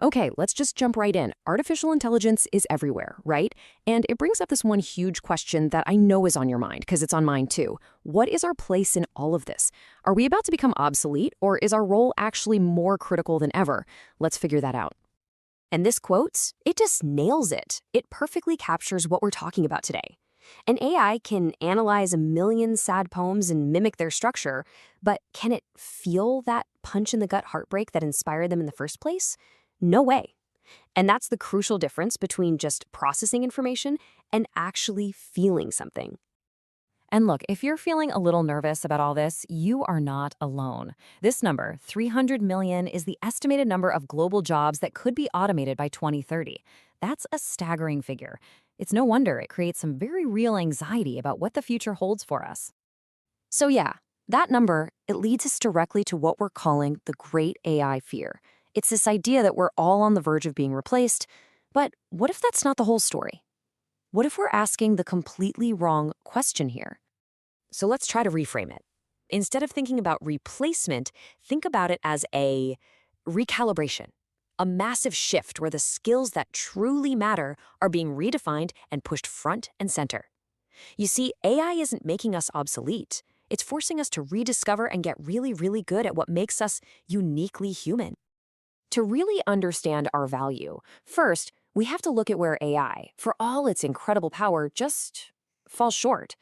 Okay, let's just jump right in. Artificial intelligence is everywhere, right? And it brings up this one huge question that I know is on your mind, because it's on mine too. What is our place in all of this? Are we about to become obsolete, or is our role actually more critical than ever? Let's figure that out. And this quote, it just nails it. It perfectly captures what we're talking about today. An AI can analyze a million sad poems and mimic their structure, but can it feel that punch in the gut heartbreak that inspired them in the first place? No way. And that's the crucial difference between just processing information and actually feeling something. And look, if you're feeling a little nervous about all this, you are not alone. This number, 300 million, is the estimated number of global jobs that could be automated by 2030. That's a staggering figure. It's no wonder it creates some very real anxiety about what the future holds for us. So yeah, that number, it leads us directly to what we're calling the great AI fear. It's this idea that we're all on the verge of being replaced, but what if that's not the whole story? What if we're asking the completely wrong question here? So let's try to reframe it. Instead of thinking about replacement, think about it as a recalibration, a massive shift where the skills that truly matter are being redefined and pushed front and center. You see, AI isn't making us obsolete. It's forcing us to rediscover and get really, really good at what makes us uniquely human. To really understand our value, first, we have to look at where AI, for all its incredible power, just falls short.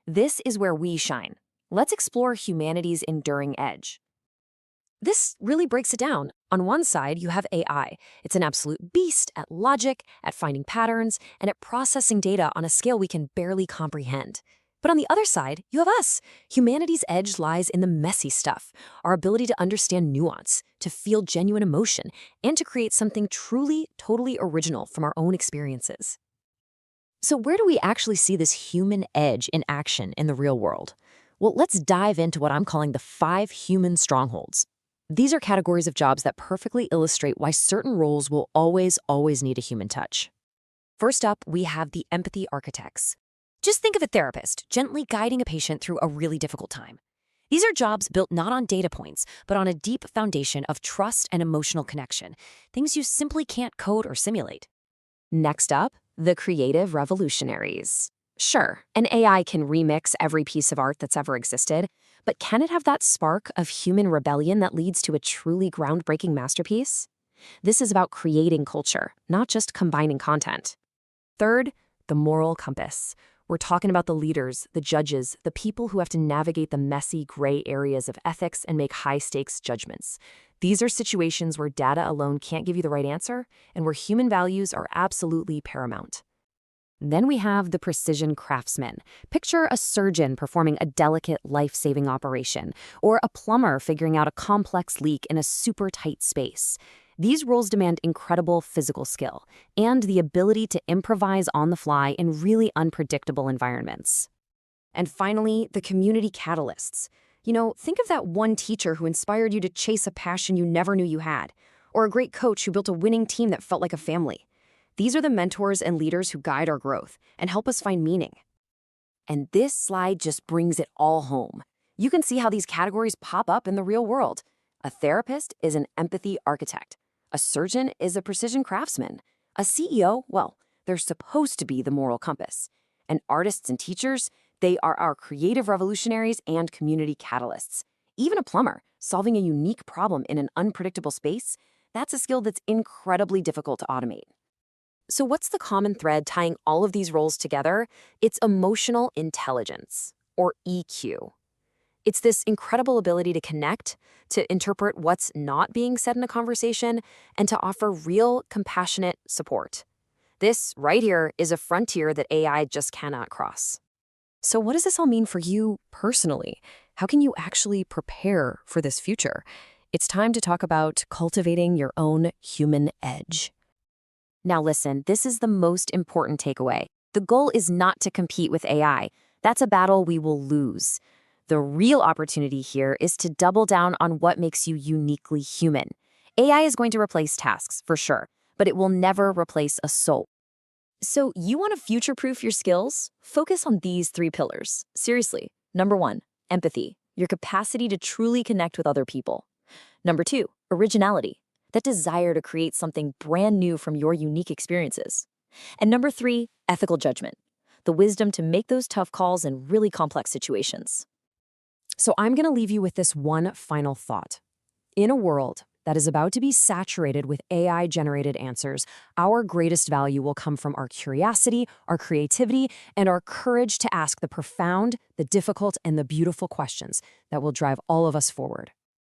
This is where we shine. Let's explore humanity's enduring edge. This really breaks it down. On one side, you have AI. It's an absolute beast at logic, at finding patterns, and at processing data on a scale we can barely comprehend. But on the other side, you have us. Humanity's edge lies in the messy stuff, our ability to understand nuance, to feel genuine emotion, and to create something truly, totally original from our own experiences. So where do we actually see this human edge in action in the real world? Well, let's dive into what I'm calling the 5 human strongholds. These are categories of jobs that perfectly illustrate why certain roles will always need a human touch. First up, we have the empathy architects. Just think of a therapist gently guiding a patient through a really difficult time. These are jobs built not on data points, but on a deep foundation of trust and emotional connection, things you simply can't code or simulate. Next up, the creative revolutionaries. Sure, an AI can remix every piece of art that's ever existed, but can it have that spark of human rebellion that leads to a truly groundbreaking masterpiece? This is about creating culture, not just combining content. Third, the moral compass. We're talking about the leaders, the judges, the people who have to navigate the messy gray areas of ethics and make high-stakes judgments. These are situations where data alone can't give you the right answer, and where human values are absolutely paramount. Then we have the precision craftsmen. Picture a surgeon performing a delicate, life-saving operation, or a plumber figuring out a complex leak in a super tight space. These roles demand incredible physical skill and the ability to improvise on the fly in really unpredictable environments. And finally, the community catalysts. Think of that one teacher who inspired you to chase a passion you never knew you had, or a great coach who built a winning team that felt like a family. These are the mentors and leaders who guide our growth and help us find meaning. And this slide just brings it all home. You can see how these categories pop up in the real world. A therapist is an empathy architect. A surgeon is a precision craftsman. A CEO, well, they're supposed to be the moral compass. And artists and teachers, they are our creative revolutionaries and community catalysts. Even a plumber, solving a unique problem in an unpredictable space, that's a skill that's incredibly difficult to automate. So what's the common thread tying all of these roles together? It's emotional intelligence, or EQ. It's this incredible ability to connect, to interpret what's not being said in a conversation, and to offer real, compassionate support. This, right here, is a frontier that AI just cannot cross. So what does this all mean for you personally? How can you actually prepare for this future? It's time to talk about cultivating your own human edge. Now listen, this is the most important takeaway. The goal is not to compete with AI. That's a battle we will lose. The real opportunity here is to double down on what makes you uniquely human. AI is going to replace tasks, for sure, but it will never replace a soul. So you want to future-proof your skills? Focus on these 3 pillars. Seriously. Number 1, empathy, your capacity to truly connect with other people. Number 2, originality. that desire to create something brand new from your unique experiences. And number 3, ethical judgment, the wisdom to make those tough calls in really complex situations. So I'm going to leave you with this one final thought. In a world that is about to be saturated with AI-generated answers, our greatest value will come from our curiosity, our creativity, and our courage to ask the profound, the difficult, and the beautiful questions that will drive all of us forward.